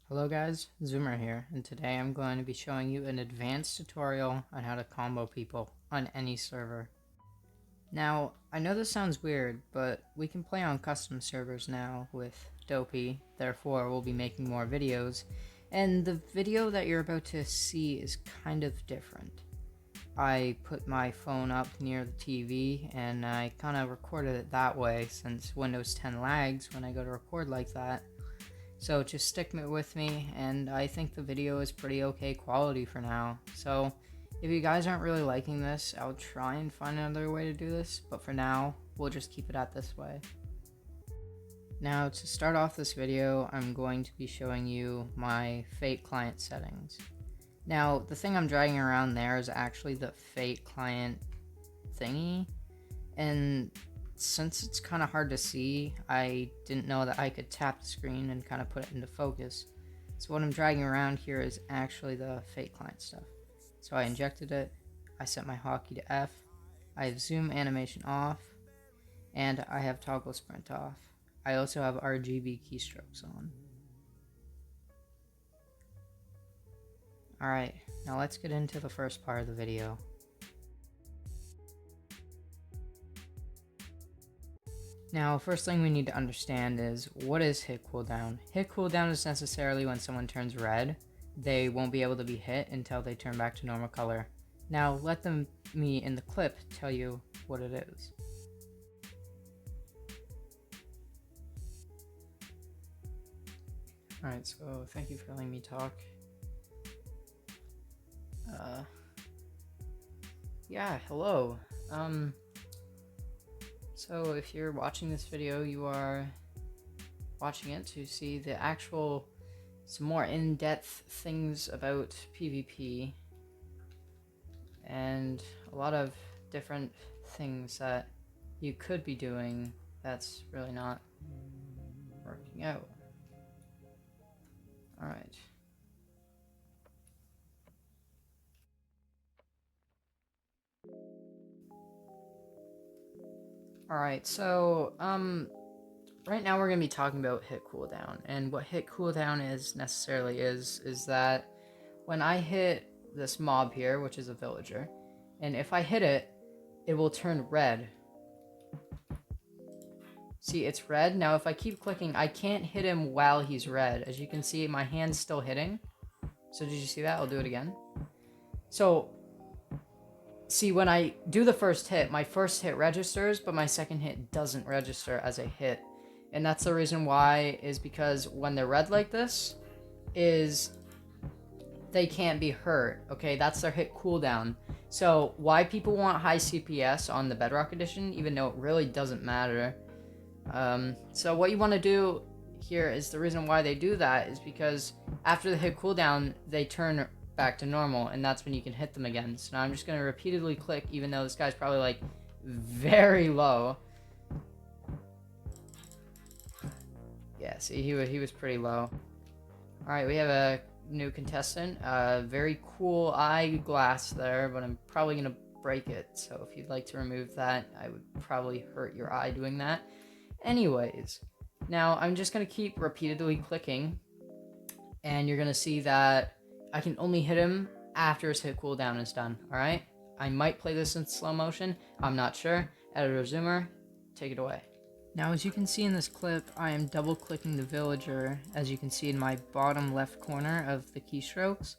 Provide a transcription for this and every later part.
Hello guys, Zoomer here, and today I'm going to be showing you an advanced tutorial on how to combo people on any server. Now, I know this sounds weird, but we can play on custom servers now with Dopey, therefore we'll be making more videos, and the video that you're about to see is kind of different. I put my phone up near the TV and I kind of recorded it that way since Windows 10 lags when I go to record like that. So just stick with me, and I think the video is pretty okay quality for now. So if you guys aren't really liking this, I'll try and find another way to do this, but for now, we'll just keep it at this way. Now to start off this video, I'm going to be showing you my Fate client settings. Now the thing I'm dragging around there is actually the Fate client thingy, and since it's kind of hard to see, I didn't know that I could tap the screen and kind of put it into focus. So what I'm dragging around here is actually the Fate client stuff. So I injected it, I set my hotkey to F, I have zoom animation off, and I have toggle sprint off. I also have RGB keystrokes on. Alright, now let's get into the first part of the video. Now, first thing we need to understand is, what is hit cooldown? Hit cooldown is necessarily when someone turns red. They won't be able to be hit until they turn back to normal color. Now, let me in the clip tell you what it is. Alright, so thank you for letting me talk. Yeah, hello. So if you're watching this video, you are watching it to see the actual, some more in-depth things about PvP and a lot of different things that you could be doing that's really not working out. Alright. Alright, so, right now we're going to be talking about hit cooldown, and what hit cooldown necessarily is that when I hit this mob here, which is a villager, and if I hit it, it will turn red. See, it's red. Now if I keep clicking, I can't hit him while he's red. As you can see, my hand's still hitting. So did you see that? I'll do it again. So see, when I do the first hit, my first hit registers, but my second hit doesn't register as a hit. And that's the reason why, is because when they're red like this, is they can't be hurt, okay? That's their hit cooldown. So why people want high CPS on the Bedrock Edition, even though it really doesn't matter. So what you want to do here is, the reason why they do that is because after the hit cooldown, they turn back to normal, and that's when you can hit them again. So now I'm just going to repeatedly click, even though this guy's probably like very low. Yeah, see, he was pretty low. Alright, we have a new contestant. Very cool eyeglass there, but I'm probably going to break it. So if you'd like to remove that, I would probably hurt your eye doing that. Anyways, now I'm just going to keep repeatedly clicking, and you're going to see that I can only hit him after his hit cooldown is done, alright? I might play this in slow motion, I'm not sure. Editor Zoomer, take it away. Now as you can see in this clip, I am double clicking the villager, as you can see in my bottom left corner of the keystrokes,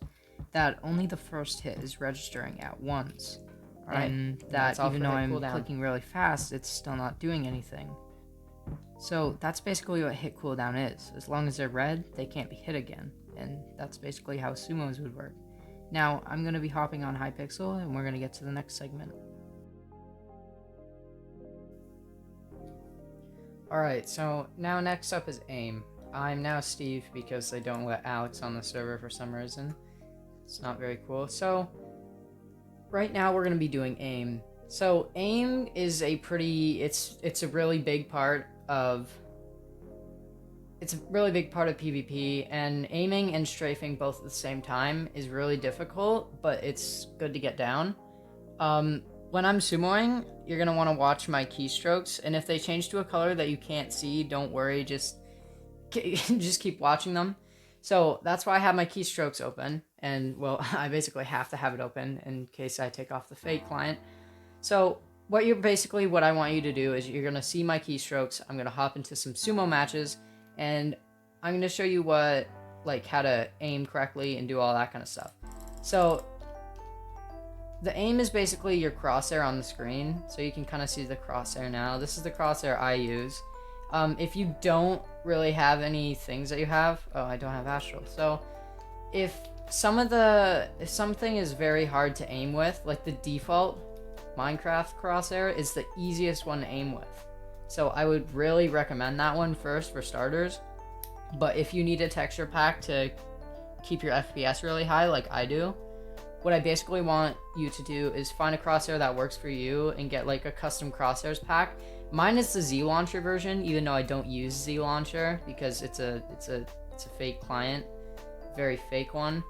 that only the first hit is registering at once. Alright, and that even though I'm clicking really fast, it's still not doing anything. So that's basically what hit cooldown is. As long as they're red, they can't be hit again. And that's basically how sumos would work. Now, I'm going to be hopping on Hypixel, and we're going to get to the next segment. Alright, so now next up is aim. I'm now Steve because they don't let Alex on the server for some reason. It's not very cool. So, right now we're going to be doing aim. So, aim is a pretty, it's a really big part of PvP, and aiming and strafing both at the same time is really difficult, but it's good to get down. When I'm sumoing, you're going to want to watch my keystrokes, and if they change to a color that you can't see, don't worry, just keep watching them. So that's why I have my keystrokes open, and well, I basically have to have it open in case I take off the fake client. So what I want you to do is you're gonna see my keystrokes. I'm gonna hop into some sumo matches, and I'm gonna show you how to aim correctly and do all that kind of stuff. So the aim is basically your crosshair on the screen, so you can kind of see the crosshair now. This is the crosshair I use. If you don't really have any things that you have, oh, I don't have astral. So if something is very hard to aim with, like the default Minecraft crosshair is the easiest one to aim with. So I would really recommend that one first for starters. But if you need a texture pack to keep your FPS really high, like I do, what I basically want you to do is find a crosshair that works for you and get like a custom crosshairs pack. Mine is the Z Launcher version, even though I don't use Z Launcher because it's a fake client, very fake one.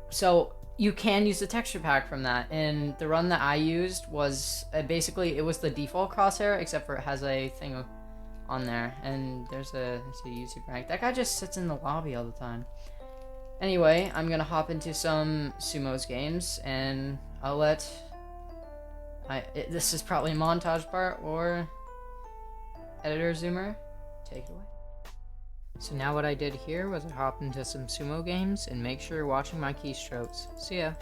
So you can use the texture pack from that, and the run that I used was basically it was the default crosshair, except for it has a thing on there, and there's a YouTube rank. That guy just sits in the lobby all the time. Anyway, I'm gonna hop into some sumos games, and I'll let this is probably a montage part, or editor zoomer, take it away. So now what I did here was I hopped into some sumo games, and make sure you're watching my keystrokes. See ya.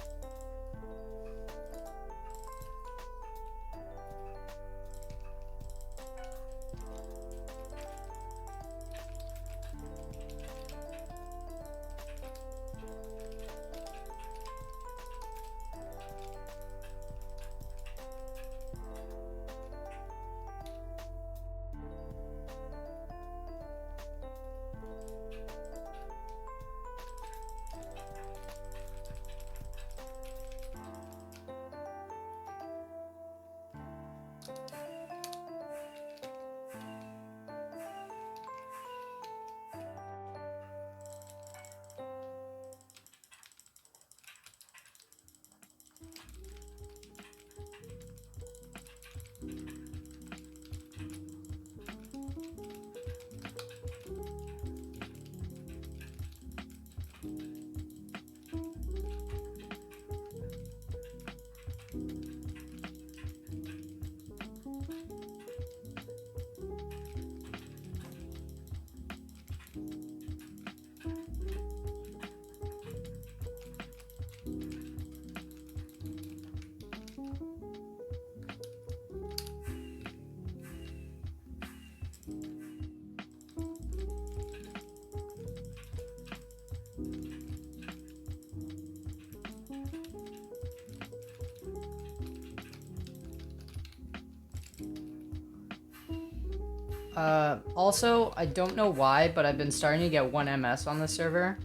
Also, I don't know why, but I've been starting to get 1 MS on the server.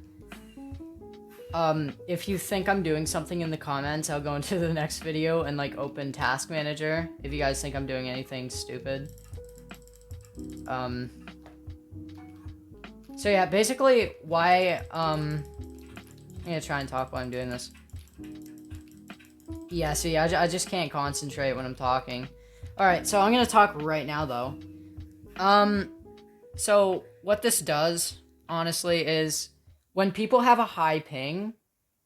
If you think I'm doing something in the comments, I'll go into the next video and like open Task Manager if you guys think I'm doing anything stupid. So yeah, basically why, I'm gonna try and talk while I'm doing this. Yeah, see, I just can't concentrate when I'm talking. Alright, so I'm gonna talk right now though. So what this does, honestly, is when people have a high ping,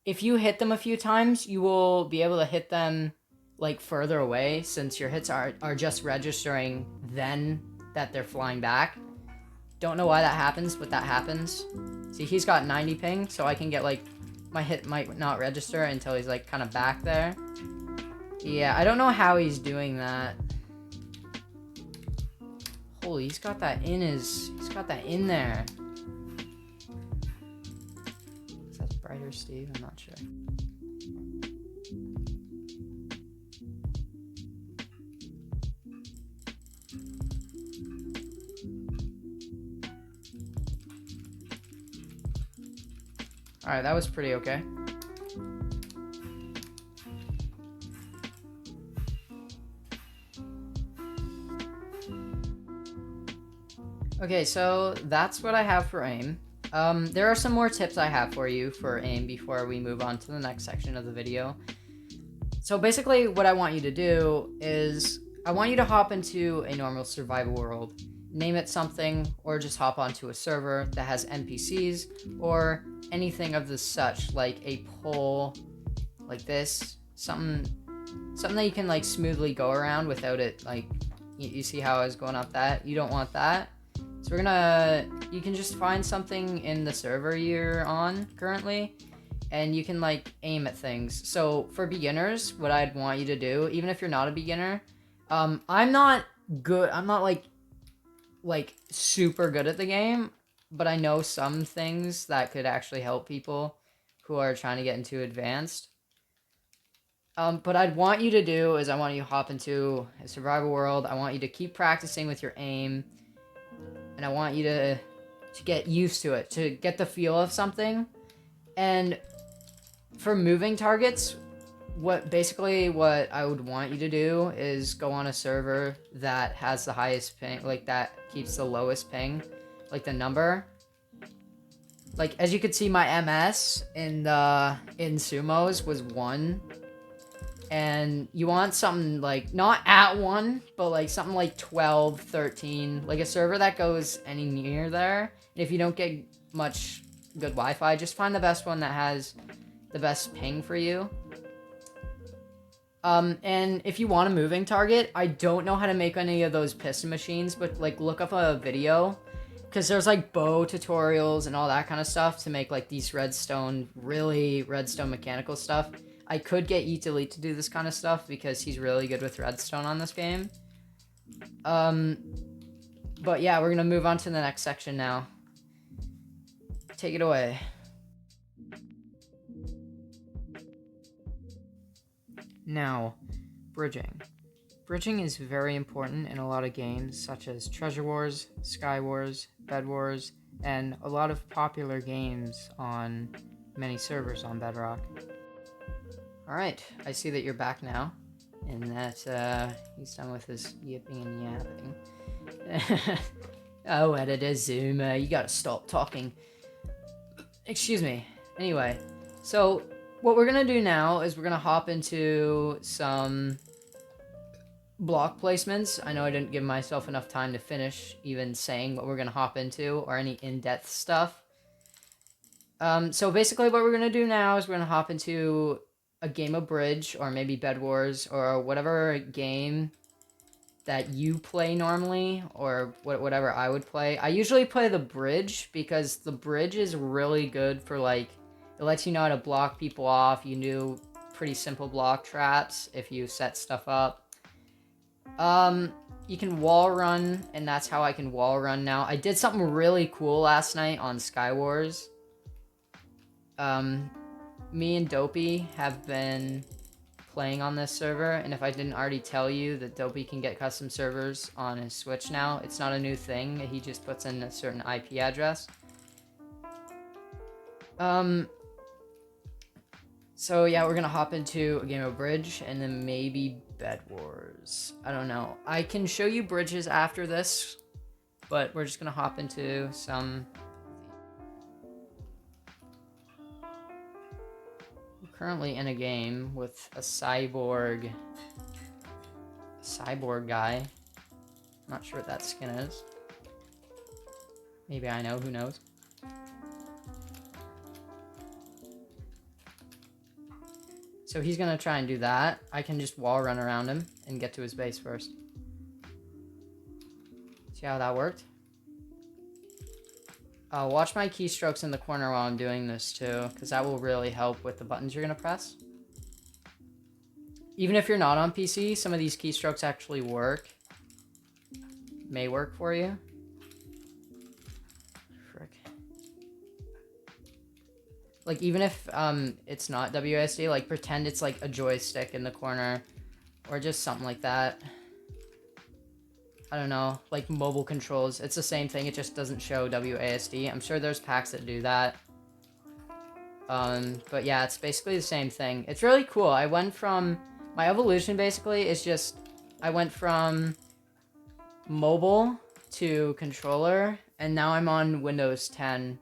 if you hit them a few times, you will be able to hit them like further away, since your hits are just registering then that they're flying back. Don't know why that happens, but that happens. See, he's got 90 ping, so I can get like, my hit might not register until he's like kind of back there. Yeah, I don't know how he's doing that. Holy, he's got that in there. Is that brighter, Steve? I'm not sure. Alright, that was pretty okay. Okay, so that's what I have for aim. There are some more tips I have for you for aim before we move on to the next section of the video. So basically what I want you to do is, I want you to hop into a normal survival world. name it something, or just hop onto a server that has NPCs or anything of the such, like a pole like this, something that you can like smoothly go around without it, like, you see how I was going up that? You don't want that. So you can just find something in the server you're on currently, and you can like aim at things. So for beginners, what I'd want you to do, even if you're not a beginner, I'm not like super good at the game, but I know some things that could actually help people who are trying to get into advanced. But I'd want you to do is I want you to hop into a survival world. I want you to keep practicing with your aim, and I want you to get used to it, to get the feel of something. And for moving targets, what I would want you to do is go on a server that has the highest ping, like that keeps the lowest ping, like the number. Like, as you could see, my MS in sumos was 1. And you want something like, not at 1, but like something like 12, 13, like a server that goes any near there. And if you don't get much good Wi-Fi, just find the best one that has the best ping for you. And if you want a moving target, I don't know how to make any of those piston machines, but like look up a video, because there's like bow tutorials and all that kind of stuff to make like these redstone mechanical stuff. I could get Eat Delete to do this kind of stuff because he's really good with redstone on this game. But yeah, we're gonna move on to the next section now. Take it away. Now, bridging. Bridging is very important in a lot of games, such as Treasure Wars, Sky Wars, Bed Wars, and a lot of popular games on many servers on Bedrock. Alright, I see that you're back now, and that he's done with his yipping and yapping. Oh, editor Zoomer, you gotta stop talking. Excuse me. Anyway, so what we're gonna do now is we're gonna hop into some block placements. I know I didn't give myself enough time to finish even saying what we're gonna hop into or any in-depth stuff. So basically what we're gonna do now is we're gonna hop into a game of bridge, or maybe Bed Wars, or whatever game that you play normally, or whatever I would play. I usually play the bridge because the bridge is really good for, like, it lets you know how to block people off. You do pretty simple block traps if you set stuff up. You can wall run, and that's how I can wall run now. I did something really cool last night on Sky Wars. Me and Dopey have been playing on this server, and if I didn't already tell you that Dopey can get custom servers on his Switch now, it's not a new thing. He just puts in a certain IP address. So yeah, we're gonna hop into a game of bridge, and then maybe Bed Wars. I don't know. I can show you bridges after this, but we're just gonna hop into some... Currently in a game with a cyborg guy. I'm not sure what that skin is. Maybe I know, who knows. So he's gonna try and do that. I can just wall run around him and get to his base first. See how that worked? Watch my keystrokes in the corner while I'm doing this too, because that will really help with the buttons you're going to press. Even if you're not on PC, some of these keystrokes actually work. May work for you. Frick. Like, even if it's not WASD, like, pretend it's like a joystick in the corner, or just something like that. I don't know, like mobile controls. It's the same thing, it just doesn't show WASD. I'm sure there's packs that do that. But yeah, it's basically the same thing. It's really cool. I went from... My evolution, basically, is just... I went from mobile to controller, and now I'm on Windows 10.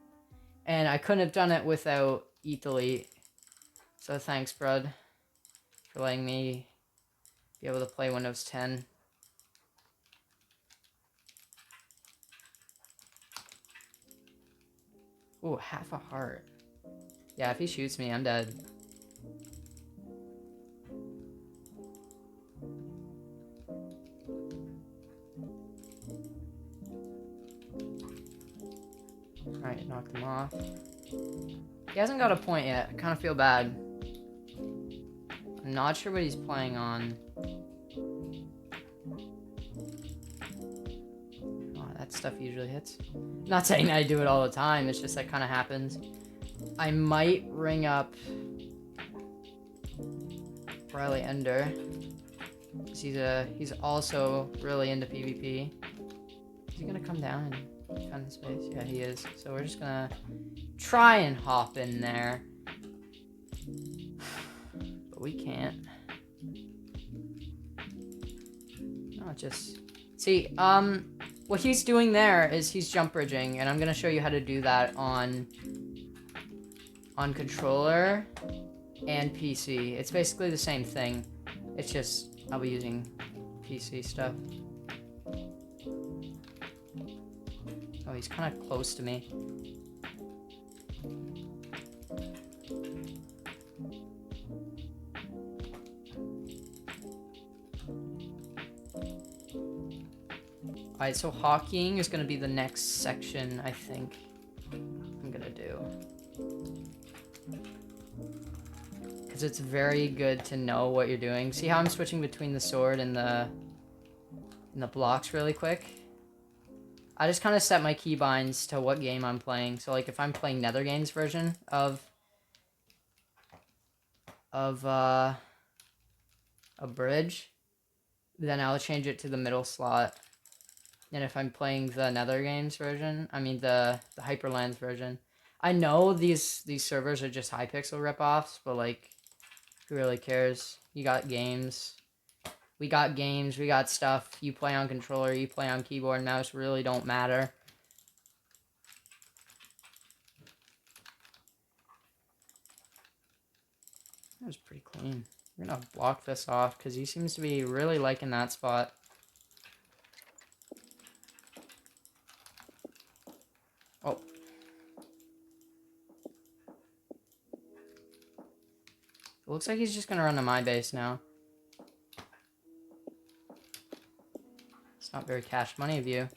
And I couldn't have done it without Eat Delete. So thanks, Brud, for letting me be able to play Windows 10. Ooh, half a heart. Yeah, if he shoots me, I'm dead. Alright, knocked him off. He hasn't got a point yet. I kind of feel bad. I'm not sure what he's playing on. Oh, that stuff usually hits. Not saying that I do it all the time, it's just that kind of happens. I might ring up Riley Ender. He's also really into PvP. Is he gonna come down and defend the space? Yeah, he is. So we're just gonna try and hop in there. But we can't. No, just... See, what he's doing there is he's jump bridging, and I'm gonna show you how to do that on controller and PC. It's basically the same thing. It's just I'll be using PC stuff. Oh, he's kind of close to me. Alright, so hockeying is going to be the next section, I think I'm going to do. Because it's very good to know what you're doing. See how I'm switching between the sword and the blocks really quick? I just kind of set my keybinds to what game I'm playing. So like if I'm playing Nethergame's version of a bridge, then I'll change it to the middle slot. And if I'm playing the Nethergame's version, I mean the Hyperlands version, I know these servers are just Hypixel ripoffs, but like, who really cares? You got games. We got games, we got stuff. You play on controller, you play on keyboard and mouse, really don't matter. That was pretty clean. We're gonna block this off because he seems to be really liking that spot. Oh. It looks like he's just gonna run to my base now. It's not very cash money of you.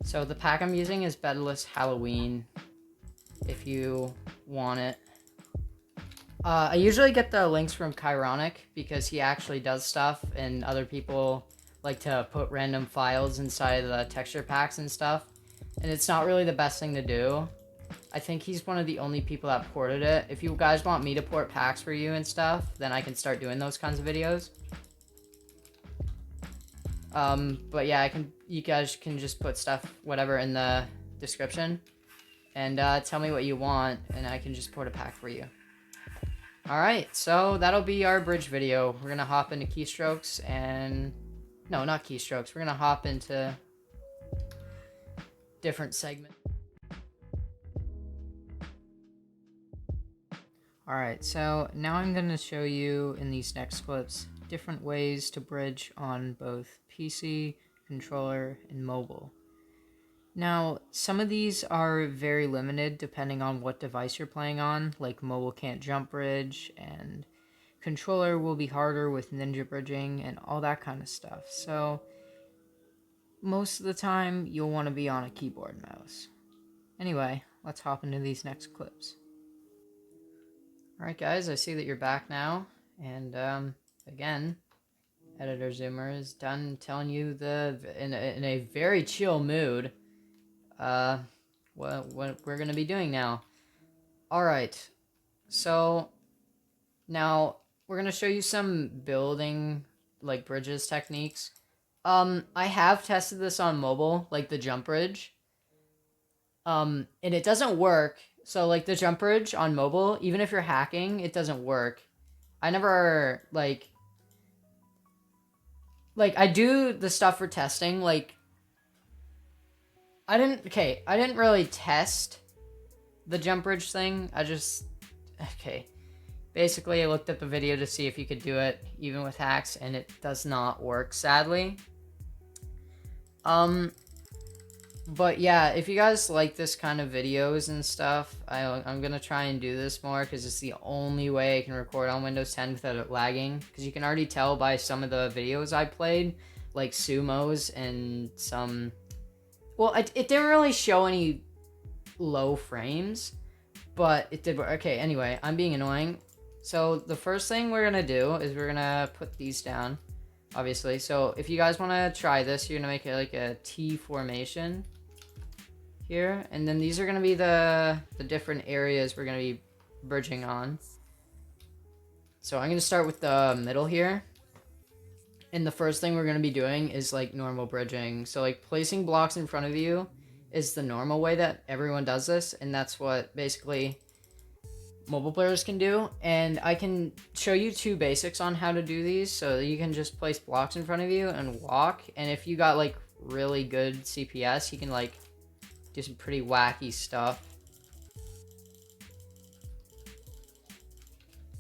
So the pack I'm using is Bedless Halloween, if you want it. I usually get the links from Chironic because he actually does stuff, and other people like to put random files inside of the texture packs and stuff. And it's not really the best thing to do. I think he's one of the only people that ported it. If you guys want me to port packs for you and stuff, then I can start doing those kinds of videos. But yeah, you guys can just put stuff, whatever, in the description. And tell me what you want, and I can just port a pack for you. Alright, so that'll be our bridge video. We're gonna hop into keystrokes and... No, not keystrokes. We're gonna hop into different segments. Alright, so now I'm gonna show you in these next clips different ways to bridge on both PC, controller, and mobile. Now, some of these are very limited depending on what device you're playing on, like mobile can't jump bridge, and controller will be harder with ninja bridging and all that kind of stuff. So, most of the time, you'll want to be on a keyboard and mouse. Anyway, let's hop into these next clips. Alright guys, I see that you're back now, and again, Editor Zoomer is done telling you in a very chill mood what we're gonna be doing now. Alright, so now we're gonna show you some building like bridges techniques. I have tested this on mobile, like the jump bridge, and it doesn't work. So like the jump bridge on mobile, even if you're hacking, it doesn't work. I never like I do the stuff for testing, like I didn't really test the jump bridge thing. Basically, I looked up a video to see if you could do it even with hacks, and it does not work, sadly. But yeah, if you guys like this kind of videos and stuff, I'm gonna try and do this more because it's the only way I can record on Windows 10 without it lagging. Because you can already tell by some of the videos I played, like sumos and some... Well, it didn't really show any low frames, but it did work. Okay, anyway, I'm being annoying. So the first thing we're gonna do is we're gonna put these down, obviously. So if you guys want to try this, you're gonna make it like a T formation here, and then these are gonna be the different areas we're gonna be bridging on. So I'm gonna start with the middle here, and the first thing we're gonna be doing is like normal bridging. So like placing blocks in front of you is the normal way that everyone does this, and that's what basically mobile players can do. And I can show you two basics on how to do these. So you can just place blocks in front of you and walk, and if you got like really good CPS, you can like do some pretty wacky stuff.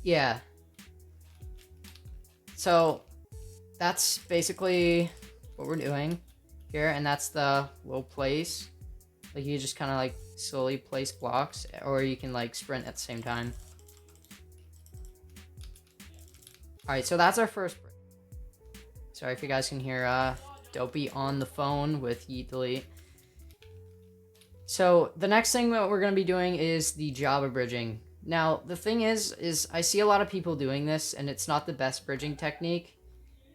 Yeah. So that's basically what we're doing here, and that's the low place. Like you just kind of like slowly place blocks, or you can like sprint at the same time. Alright, so that's our first. Sorry if you guys can hear Dopey on the phone with Yeet Delete. So the next thing that we're going to be doing is the Java bridging. Now, the thing is I see a lot of people doing this, and it's not the best bridging technique.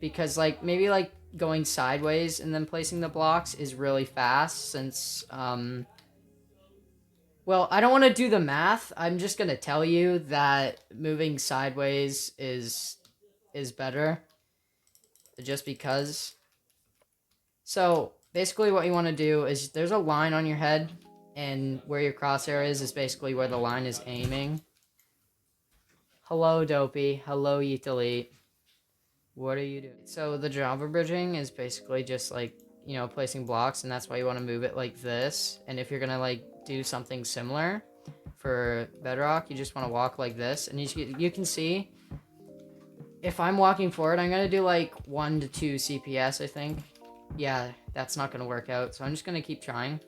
Because like maybe like going sideways and then placing the blocks is really fast, since well, I don't want to do the math. I'm just gonna tell you that moving sideways is better, just because. So basically what you want to do is there's a line on your head, and where your crosshair is basically where the line is aiming. Hello, Dopey. Hello, Yeet Delete. What are you doing? So the Java bridging is basically just like, you know, placing blocks, and that's why you want to move it like this. And if you're gonna like do something similar for Bedrock, you just want to walk like this, and you can see if I'm walking forward, I'm gonna do like 1 to 2 CPS, I think. Yeah, that's not gonna work out, so I'm just gonna keep trying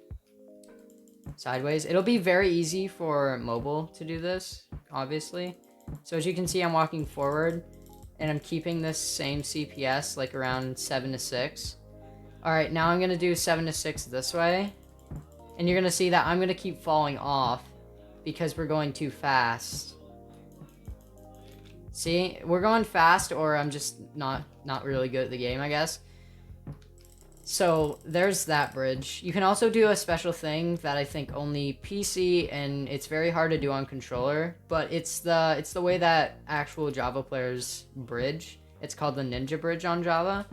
sideways. It'll be very easy for mobile to do this, obviously. So as you can see, I'm walking forward, and I'm keeping this same CPS, like around 7 to 6. Alright, now I'm gonna do 7 to 6 this way. And you're gonna see that I'm gonna keep falling off because we're going too fast. See? We're going fast, or I'm just not really good at the game, I guess. So there's that bridge. You can also do a special thing that I think only PC, and it's very hard to do on controller, but it's the way that actual Java players bridge. It's called the Ninja Bridge on Java.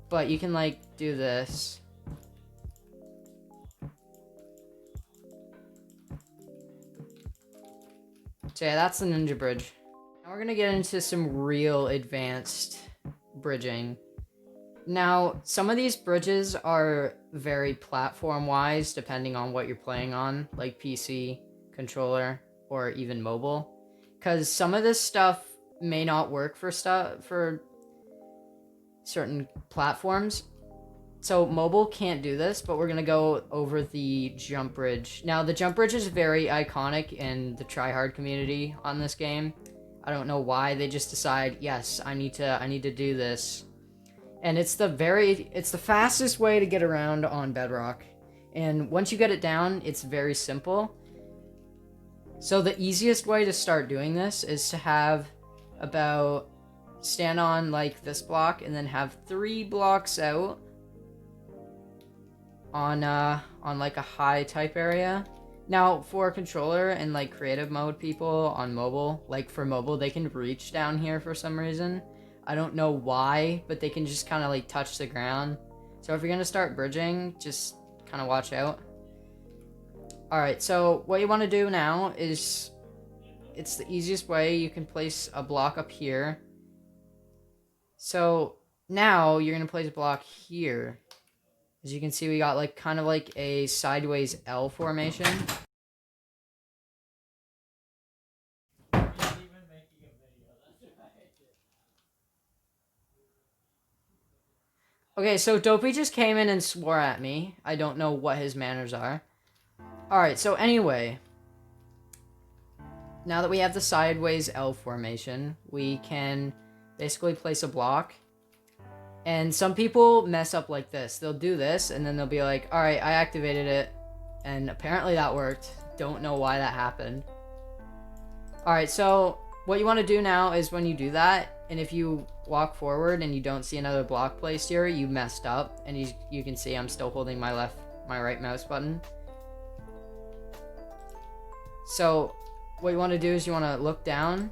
But you can like do this. So yeah, that's the Ninja Bridge. Now we're gonna get into some real advanced bridging. Now, some of these bridges are very platform-wise, depending on what you're playing on, like PC, controller, or even mobile. Because some of this stuff may not work for certain platforms. So mobile can't do this, but we're gonna go over the jump bridge. Now, the jump bridge is very iconic in the tryhard community on this game. I don't know why they just decide, yes, I need to do this. And it's the fastest way to get around on Bedrock. And once you get it down, it's very simple. So the easiest way to start doing this is to have stand on like this block, and then have 3 blocks out on like a high type area. Now for controller and like creative mode people on mobile, like for mobile, they can reach down here for some reason. I don't know why, but they can just kind of like touch the ground. So if you're gonna start bridging, just kind of watch out. Alright, so what you want to do now is, it's the easiest way. You can place a block up here. So now you're gonna place a block here. As you can see, we got like kind of like a sideways L formation. Okay, so Dopey just came in and swore at me. I don't know what his manners are. Alright, so anyway. Now that we have the sideways L formation, we can basically place a block. And some people mess up like this. They'll do this, and then they'll be like, alright, I activated it. And apparently that worked. Don't know why that happened. Alright, so what you want to do now is when you do that, and if you walk forward and you don't see another block placed here, you messed up. And you can see I'm still holding my right mouse button. So what you want to do is you want to look down.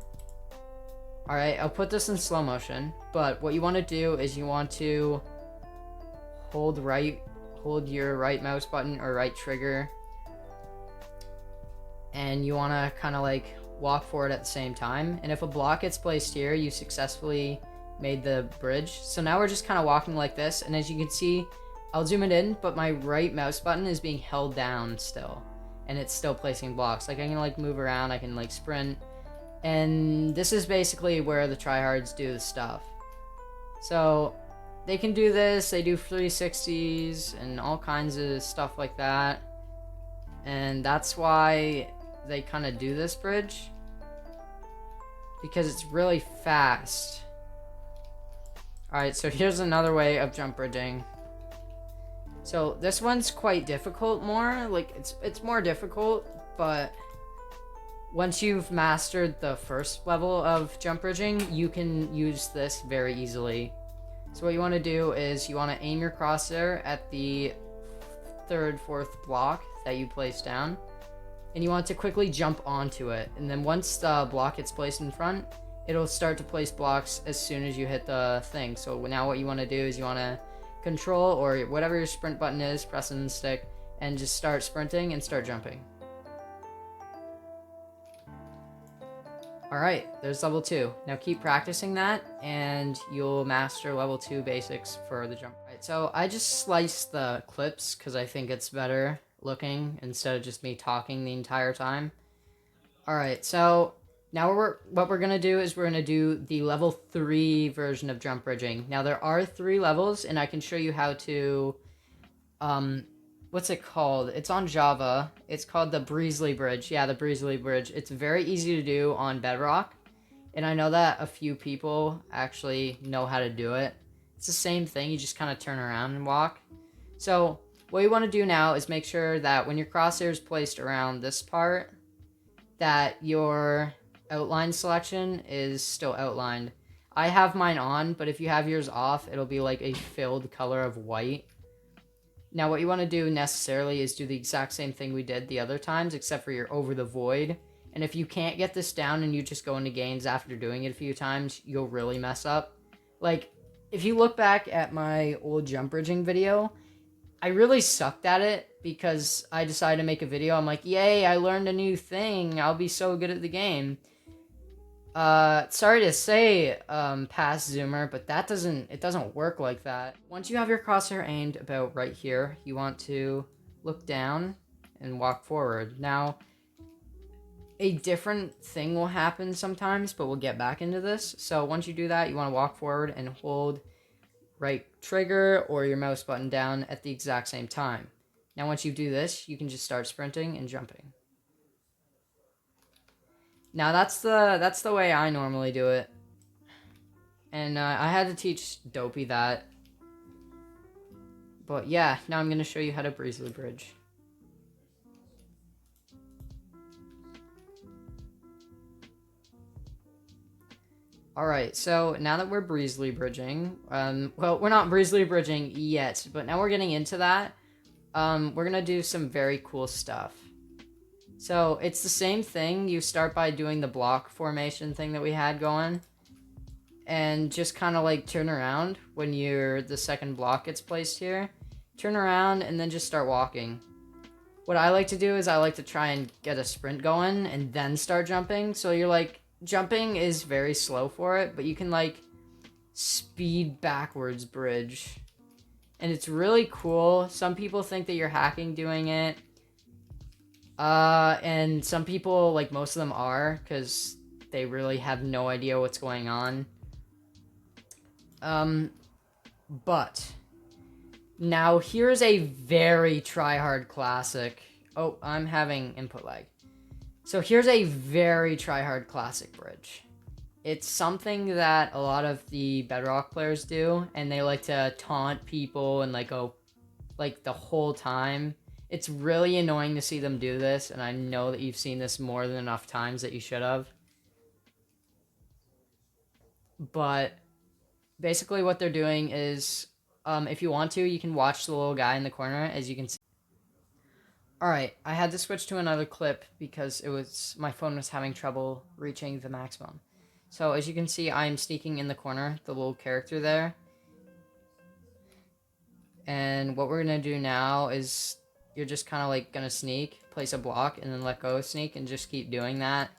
Alright, I'll put this in slow motion. But what you want to do is you want to hold your right mouse button or right trigger. And you want to kind of like walk forward at the same time. And if a block gets placed here, you successfully made the bridge. So now we're just kind of walking like this. And as you can see, I'll zoom it in, but my right mouse button is being held down still. And it's still placing blocks. Like I can like move around, I can like sprint. And this is basically where the tryhards do the stuff. So they can do this, they do 360s and all kinds of stuff like that. And that's why they kind of do this bridge. Because it's really fast. Alright, so here's another way of jump bridging. So this one's quite difficult more. Like it's more difficult, but once you've mastered the first level of jump bridging, you can use this very easily. So what you want to do is you want to aim your crosshair at the third, fourth block that you place down. And you want to quickly jump onto it. And then once the block gets placed in front, it'll start to place blocks as soon as you hit the thing. So now what you want to do is you want to control or whatever your sprint button is, press it and stick, and just start sprinting and start jumping. Alright, there's level 2. Now keep practicing that and you'll master level 2 basics for the jump. Right, so I just sliced the clips because I think it's better looking instead of just me talking the entire time. Alright, so now what we're going to do is we're going to do the level 3 version of jump bridging. Now there are 3 levels and I can show you how to, what's it called? It's on Java. It's called the Breezely Bridge. Yeah, the Breezely Bridge. It's very easy to do on Bedrock. And I know that a few people actually know how to do it. It's the same thing. You just kind of turn around and walk. So what you want to do now is make sure that when your crosshair is placed around this part, that your outline selection is still outlined. I have mine on, but if you have yours off, it'll be like a filled color of white. Now what you want to do necessarily is do the exact same thing we did the other times, except for you're over the void. And if you can't get this down and you just go into games after doing it a few times, you'll really mess up. Like, if you look back at my old jump bridging video, I really sucked at it because I decided to make a video. I'm like, yay, I learned a new thing. I'll be so good at the game. Sorry to say, past zoomer, but it doesn't work like that. Once you have your crosshair aimed about right here, you want to look down and walk forward. Now, a different thing will happen sometimes, but we'll get back into this. So once you do that, you want to walk forward and hold right trigger or your mouse button down at the exact same time. Now once you do this, you can just start sprinting and jumping. Now that's the way I normally do it. And I had to teach Dopey that. But yeah, now I'm going to show you how to Breezely Bridge. Alright, so now that we're Breezely Bridging, well, we're not Breezely Bridging yet, but now we're getting into that. We're going to do some very cool stuff. So it's the same thing. You start by doing the block formation thing that we had going. And just kind of like turn around when the second block gets placed here. Turn around and then just start walking. What I like to do is I like to try and get a sprint going and then start jumping. So you're like, jumping is very slow for it, but you can like speed backwards bridge. And it's really cool. Some people think that you're hacking doing it. And some people, like most of them are, because they really have no idea what's going on. But Now, here's a very try-hard classic. Oh, I'm having input lag. So here's a very try-hard classic bridge. It's something that a lot of the Bedrock players do, and they like to taunt people and like go like the whole time. It's really annoying to see them do this, and I know that you've seen this more than enough times that you should have. But basically what they're doing is, if you want to, you can watch the little guy in the corner, as you can see. Alright, I had to switch to another clip because my phone was having trouble reaching the maximum. So as you can see, I'm sneaking in the corner, the little character there. And what we're going to do now is you're just kind of like going to sneak, place a block, and then let go sneak, and just keep doing that.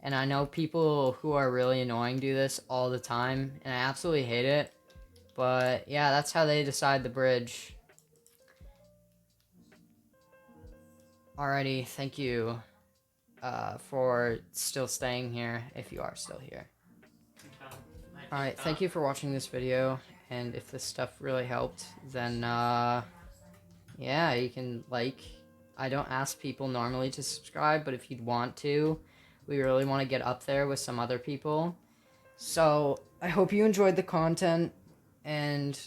And I know people who are really annoying do this all the time, and I absolutely hate it. But yeah, that's how they decide the bridge. Alrighty, thank you for still staying here, if you are still here. Alright, thank you for watching this video, and if this stuff really helped, then yeah, you can like. I don't ask people normally to subscribe, but if you'd want to, we really want to get up there with some other people. So I hope you enjoyed the content, and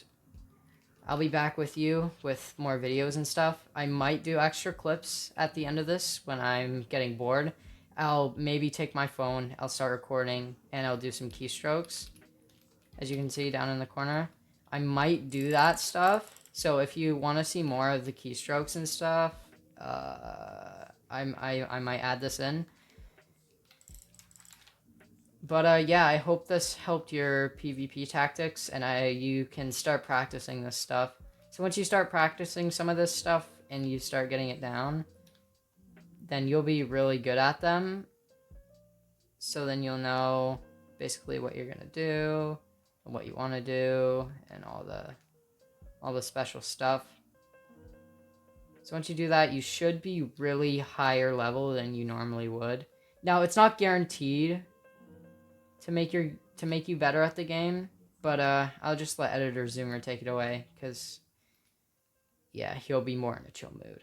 I'll be back with you with more videos and stuff. I might do extra clips at the end of this when I'm getting bored. I'll maybe take my phone, I'll start recording, and I'll do some keystrokes, as you can see down in the corner. I might do that stuff. So if you want to see more of the keystrokes and stuff, I might add this in. But yeah, I hope this helped your PvP tactics, and you can start practicing this stuff. So once you start practicing some of this stuff and you start getting it down, then you'll be really good at them. So then you'll know basically what you're gonna do and what you want to do and all the special stuff. So once you do that, you should be really higher level than you normally would. Now, it's not guaranteed to make you better at the game, but I'll just let editor Zoomer take it away, because yeah, he'll be more in a chill mood.